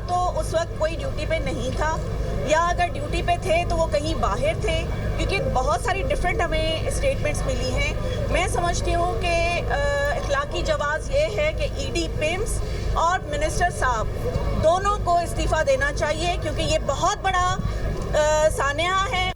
تو اس وقت کوئی ڈیوٹی پہ نہیں تھا یا اگر ڈیوٹی پہ تھے تو وہ کہیں باہر تھے، کیونکہ بہت ساری ڈیفرنٹ ہمیں اسٹیٹمنٹس ملی ہیں۔ میں سمجھتی ہوں کہ اخلاقی جواز یہ ہے کہ ای ڈی پیمز اور منسٹر صاحب دونوں کو استعفیٰ دینا چاہیے، کیونکہ یہ بہت بڑا سانحہ ہے۔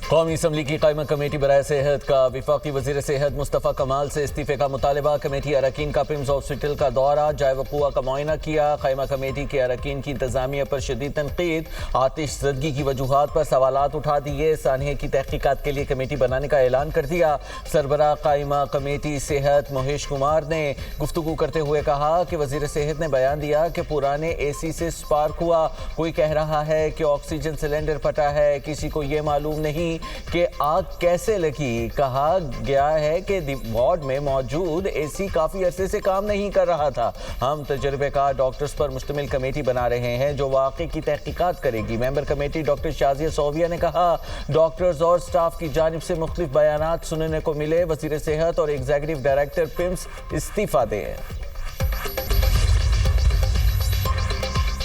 قومی اسمبلی کی قائمہ کمیٹی برائے صحت کا وفاقی وزیر صحت مصطفیٰ کمال سے استعفے کا مطالبہ۔ کمیٹی اراکین کا پیمز ہاسپٹل کا دورہ، جائے وقوع کا معائنہ کیا۔ قائمہ کمیٹی کے اراکین کی انتظامیہ پر شدید تنقید، آتش زدگی کی وجوہات پر سوالات اٹھا دیے۔ سانحے کی تحقیقات کے لیے کمیٹی بنانے کا اعلان کر دیا۔ سربراہ قائمہ کمیٹی صحت مہیش کمار نے گفتگو کرتے ہوئے کہا کہ وزیر صحت نے بیان دیا کہ پرانے اے سی سے سپارک ہوا۔ کوئی کہہ رہا ہے کہ آکسیجن سلنڈر پھٹا ہے، کسی کو یہ معلوم نہیں کہ آگ کیسے لگی۔ کہا گیا ہے کہ وارڈ میں موجود اے سی کافی عرصے سے کام نہیں کر رہا تھا۔ ہم تجربے کار ڈاکٹرز پر مشتمل کمیٹی بنا رہے ہیں جو واقعے کی تحقیقات کرے گی۔ ممبر کمیٹی ڈاکٹر شازیہ صوبیہ نے کہا ڈاکٹرز اور سٹاف کی جانب سے مختلف بیانات سننے کو ملے۔ وزیر صحت اور ایگزیکٹو ڈائریکٹر پیمز استعفیٰ دیں۔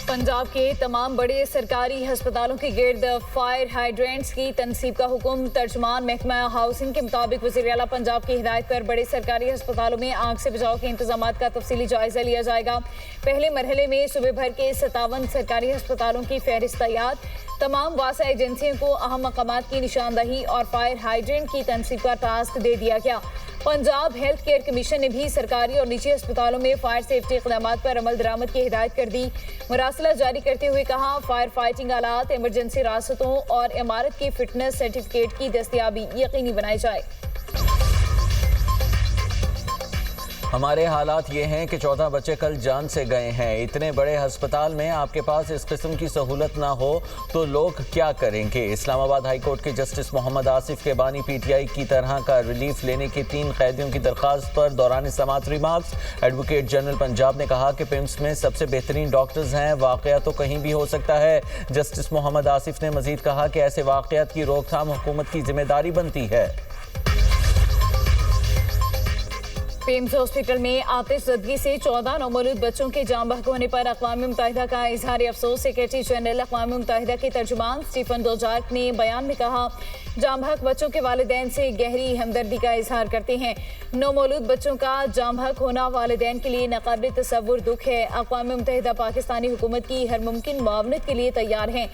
پنجاب کے تمام بڑے سرکاری ہسپتالوں کے گرد فائر ہائیڈرینٹس کی تنصیب کا حکم۔ ترجمان محکمہ ہاؤسنگ کے مطابق وزیر اعلیٰ پنجاب کی ہدایت پر بڑے سرکاری ہسپتالوں میں آگ سے بچاؤ کے انتظامات کا تفصیلی جائزہ لیا جائے گا۔ پہلے مرحلے میں صوبے بھر کے 57 سرکاری ہسپتالوں کی فہرست تیار۔ تمام واسع ایجنسیوں کو اہم مقامات کی نشاندہی اور فائر ہائیڈرینٹ کی تنصیب کا ٹاسک دے دیا گیا۔ پنجاب ہیلتھ کیئر کمیشن نے بھی سرکاری اور نجی ہسپتالوں میں فائر سیفٹی اقدامات پر عمل درآمد کی ہدایت کر دی۔ مراسلہ جاری کرتے ہوئے کہا فائر فائٹنگ آلات، ایمرجنسی راستوں اور عمارت کی فٹنس سرٹیفکیٹ کی دستیابی یقینی بنائی جائے۔ ہمارے حالات یہ ہیں کہ 14 بچے کل جان سے گئے ہیں۔ اتنے بڑے ہسپتال میں آپ کے پاس اس قسم کی سہولت نہ ہو تو لوگ کیا کریں گے؟ اسلام آباد ہائی کورٹ کے جسٹس محمد آصف کے بانی پی ٹی آئی کی طرح کا ریلیف لینے کے 3 قیدیوں کی درخواست پر دوران سماعت ریمارکس۔ ایڈوکیٹ جنرل پنجاب نے کہا کہ پیمز میں سب سے بہترین ڈاکٹرز ہیں، واقعہ تو کہیں بھی ہو سکتا ہے۔ جسٹس محمد آصف نے مزید کہا کہ ایسے واقعات کی روک تھام حکومت کی ذمہ داری بنتی ہے۔ پیمز ہاسپٹل میں آتش زدگی سے 14 نومولود بچوں کے جاں بحق ہونے پر اقوام متحدہ کا اظہار افسوس۔ سیکریٹری جنرل اقوام متحدہ کے ترجمان اسٹیفن دوجارک نے بیان میں کہا جاں بحق بچوں کے والدین سے گہری ہمدردی کا اظہار کرتے ہیں۔ نومولود بچوں کا جاں بحق ہونا والدین کے لیے ناقابل تصور دکھ ہے۔ اقوام متحدہ پاکستانی حکومت کی ہر ممکن معاونت کے لیے تیار ہیں۔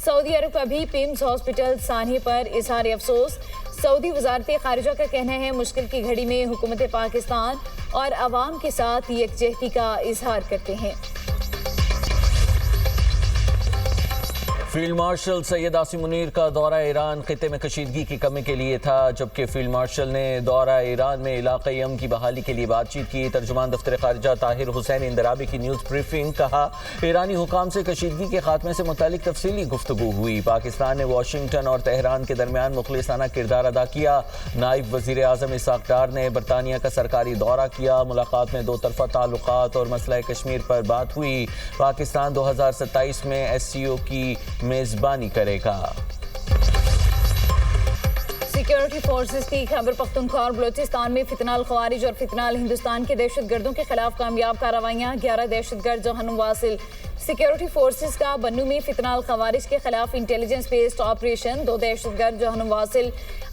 سعودی عرب کا بھی پیمز ہاسپٹل سانحے پر اظہار افسوس۔ سعودی وزارت خارجہ کا کہنا ہے مشکل کی گھڑی میں حکومت پاکستان اور عوام کے ساتھ یکجہتی کا اظہار کرتے ہیں۔ فیلڈ مارشل سید عاصم منیر کا دورہ ایران خطے میں کشیدگی کی کمی کے لیے تھا، جبکہ فیلڈ مارشل نے دورہ ایران میں علاقائی امن کی بحالی کے لیے بات چیت کی۔ ترجمان دفتر خارجہ طاہر حسین اندرابی کی نیوز بریفنگ۔ کہا ایرانی حکام سے کشیدگی کے خاتمے سے متعلق تفصیلی گفتگو ہوئی۔ پاکستان نے واشنگٹن اور تہران کے درمیان مخلصانہ کردار ادا کیا۔ نائب وزیر اعظم اسحاق ڈار نے برطانیہ کا سرکاری دورہ کیا۔ ملاقات میں 2 طرفہ تعلقات اور مسئلہ کشمیر پر بات ہوئی۔ پاکستان 2027 میں ایس سی او کی میزبانی کرے گا۔ سیکیورٹی فورسز کی خیبر پختونخوا اور بلوچستان میں فتنہ الخوارج اور فتنہ الہندوستان کے دہشت گردوں کے خلاف کامیاب کارروائیاں، 11 دہشت گرد جہنم واصل۔ سیکیورٹی فورسز کا بنو میں فتنہ الخوارج کے خلاف انٹیلیجنس بیسڈ آپریشن، 2 دہشت گرد جہنم واصل،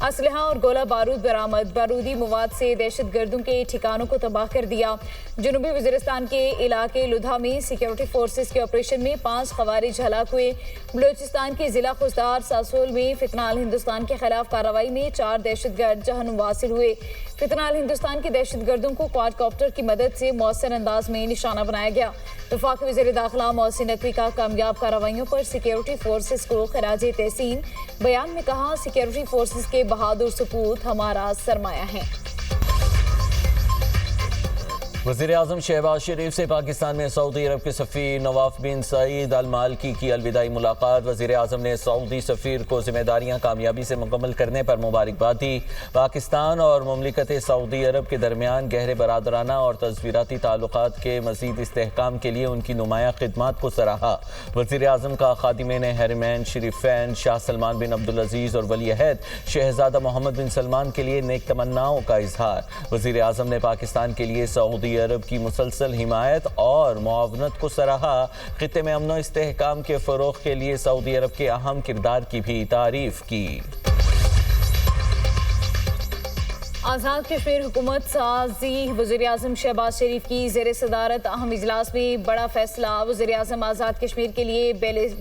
اسلحہ اور گولہ بارود برآمد، بارودی مواد سے دہشت گردوں کے ٹھکانوں کو تباہ کر دیا۔ جنوبی وزیرستان کے علاقے لدھا میں سیکیورٹی فورسز کے آپریشن میں 5 خوارج ہلاک ہوئے۔ بلوچستان کے ضلع خضدار ساسول میں فتنہ الہندوستان کے خلاف کارروائی میں 4 دہشت گرد جہنم واصل ہوئے۔ فتنہ الہندوستان کے دہشت گردوں کو کواد کاپٹر کی مدد سے مؤثر انداز میں نشانہ بنایا گیا۔ وفاقی وزیر داخلہ محسن نقوی کا کامیاب کارروائیوں پر سیکیورٹی فورسز کو خراج تحسین۔ بیان میں کہا سیکیورٹی فورسز کے بہادر سپوت ہمارا سرمایہ ہیں۔ وزیر اعظم شہباز شریف سے پاکستان میں سعودی عرب کے سفیر نواف بن سعید المالکی کی الوداعی ملاقات۔ وزیر اعظم نے سعودی سفیر کو ذمہ داریاں کامیابی سے مکمل کرنے پر مبارکباد دی۔ پاکستان اور مملکت سعودی عرب کے درمیان گہرے برادرانہ اور تصویراتی تعلقات کے مزید استحکام کے لیے ان کی نمایاں خدمات کو سراہا۔ وزیر اعظم کا خادمین حرمین شریفین شاہ سلمان بن عبدالعزیز اور ولی عہد شہزادہ محمد بن سلمان کے لیے نیک تمناؤں کا اظہار۔ وزیر اعظم نے پاکستان کے لیے سعودی سعودی عرب کی مسلسل حمایت اور معاونت کو سراہا. خطے میں امن و استحکام کے فروغ کے لیے سعودی عرب کے اہم کردار کی بھی تعریف کی. آزاد کشمیر حکومت سازی وزیر اعظم شہباز شریف کی زیر صدارت اہم اجلاس میں بڑا فیصلہ. وزیر اعظم آزاد کشمیر کے لیے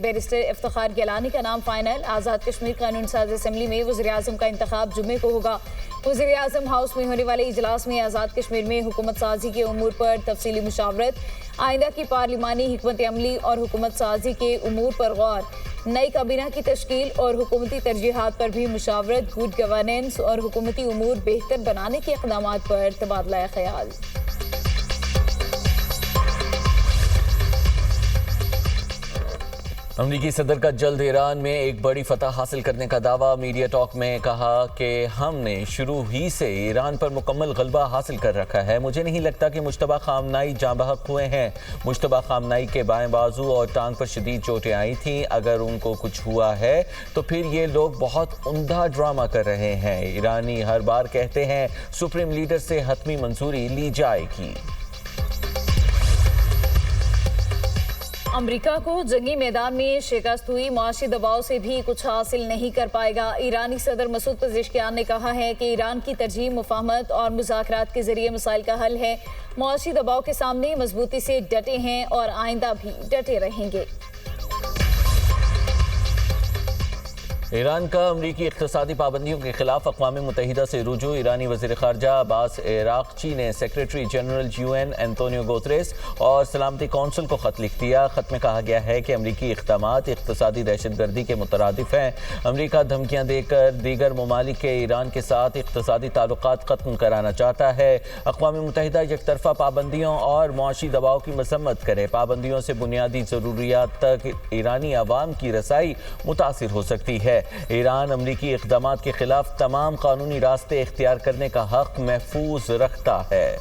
بیرسٹر افتخار گیلانی کا نام فائنل. آزاد کشمیر قانون ساز اسمبلی میں وزیر اعظم کا انتخاب جمعے کو ہوگا. وزیر اعظم ہاؤس میں ہونے والے اجلاس میں آزاد کشمیر میں حکومت سازی کے امور پر تفصیلی مشاورت, آئندہ کی پارلیمانی حکمت عملی اور حکومت سازی کے امور پر غور, نئی کابینہ کی تشکیل اور حکومتی ترجیحات پر بھی مشاورت, گڈ گورننس اور حکومتی امور بہتر بنانے کے اقدامات پر تبادلہ خیال. امریکی صدر کا جلد ایران میں ایک بڑی فتح حاصل کرنے کا دعویٰ. میڈیا ٹاک میں کہا کہ ہم نے شروع ہی سے ایران پر مکمل غلبہ حاصل کر رکھا ہے. مجھے نہیں لگتا کہ مجتبیٰ خامنائی جاں بحق ہوئے ہیں. مجتبیٰ خامنائی کے بائیں بازو اور ٹانگ پر شدید چوٹیں آئی تھیں. اگر ان کو کچھ ہوا ہے تو پھر یہ لوگ بہت عمدہ ڈرامہ کر رہے ہیں. ایرانی ہر بار کہتے ہیں سپریم لیڈر سے حتمی منظوری لی جائے گی. امریکہ کو جنگی میدان میں شکست ہوئی, معاشی دباؤ سے بھی کچھ حاصل نہیں کر پائے گا. ایرانی صدر مسعود پزشکیان نے کہا ہے کہ ایران کی ترجیح مفاہمت اور مذاکرات کے ذریعے مسائل کا حل ہے. معاشی دباؤ کے سامنے مضبوطی سے ڈٹے ہیں اور آئندہ بھی ڈٹے رہیں گے. ایران کا امریکی اقتصادی پابندیوں کے خلاف اقوام متحدہ سے رجوع. ایرانی وزیر خارجہ عباس عراقچی نے secretary general UN Antonio Guterres اور سلامتی کونسل کو خط لکھ دیا. خط میں کہا گیا ہے کہ امریکی اقدامات اقتصادی دہشت گردی کے مترادف ہیں. امریکہ دھمکیاں دے کر دیگر ممالک کے ایران کے ساتھ اقتصادی تعلقات ختم کرانا چاہتا ہے. اقوام متحدہ یک طرفہ پابندیوں اور معاشی دباؤ کی مذمت کرے. پابندیوں سے بنیادی ضروریات تک ایرانی عوام کی رسائی متاثر ہو سکتی ہے. ایران امریکی اقدامات کے خلاف تمام قانونی راستے اختیار کرنے کا حق محفوظ رکھتا ہے.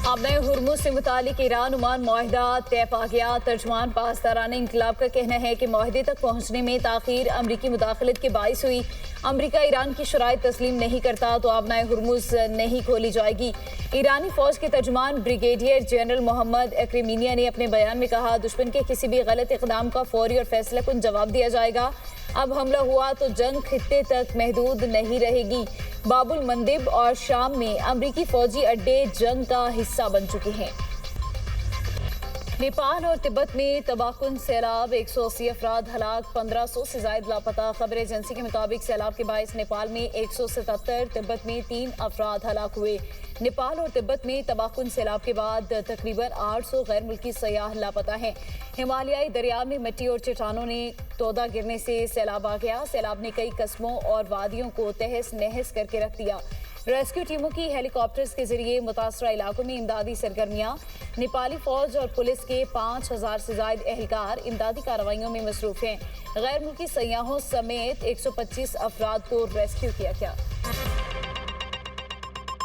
آبنائے ہرمز سے متعلق ایران عمان معاہدہ طے پا گیا. ترجمان پاسداران انقلاب کا کہنا ہے کہ معاہدے تک پہنچنے میں تاخیر امریکی مداخلت کے باعث ہوئی. امریکہ ایران کی شرائط تسلیم نہیں کرتا تو آبنائے ہرمز نہیں کھولی جائے گی. ایرانی فوج کے ترجمان بریگیڈیئر جنرل محمد اکریمینیا نے اپنے بیان میں کہا, دشمن کے کسی بھی غلط اقدام کا فوری اور فیصلہ کن جواب دیا جائے گا. اب حملہ ہوا تو جنگ خطے تک محدود نہیں رہے گی. باب المندب اور شام میں امریکی فوجی اڈے جنگ کا حصہ بن چکے ہیں. نیپال اور تبت میں تباہ کن سیلاب, 180 افراد ہلاک, 1500 سے زائد لاپتہ. خبر ایجنسی کے مطابق سیلاب کے باعث نیپال میں 177, تبت میں 3 افراد ہلاک ہوئے. نیپال اور تبت میں تباہ کن سیلاب کے بعد تقریباً 800 غیر ملکی سیاح لاپتہ ہیں. ہمالیائی دریا میں مٹی اور چٹانوں نے تودا گرنے سے سیلاب آ گیا. سیلاب نے کئی قصبوں اور وادیوں کو تہس نہس کر کے رکھ دیا. ریسکیو ٹیموں کی ہیلی کاپٹرز کے ذریعے متاثرہ علاقوں میں امدادی سرگرمیاں. نیپالی فوج اور پولیس کے 5000 سے زائد اہلکار امدادی کارروائیوں میں مصروف ہیں. غیر ملکی سیاحوں سمیت 125 افراد کو ریسکیو کیا گیا.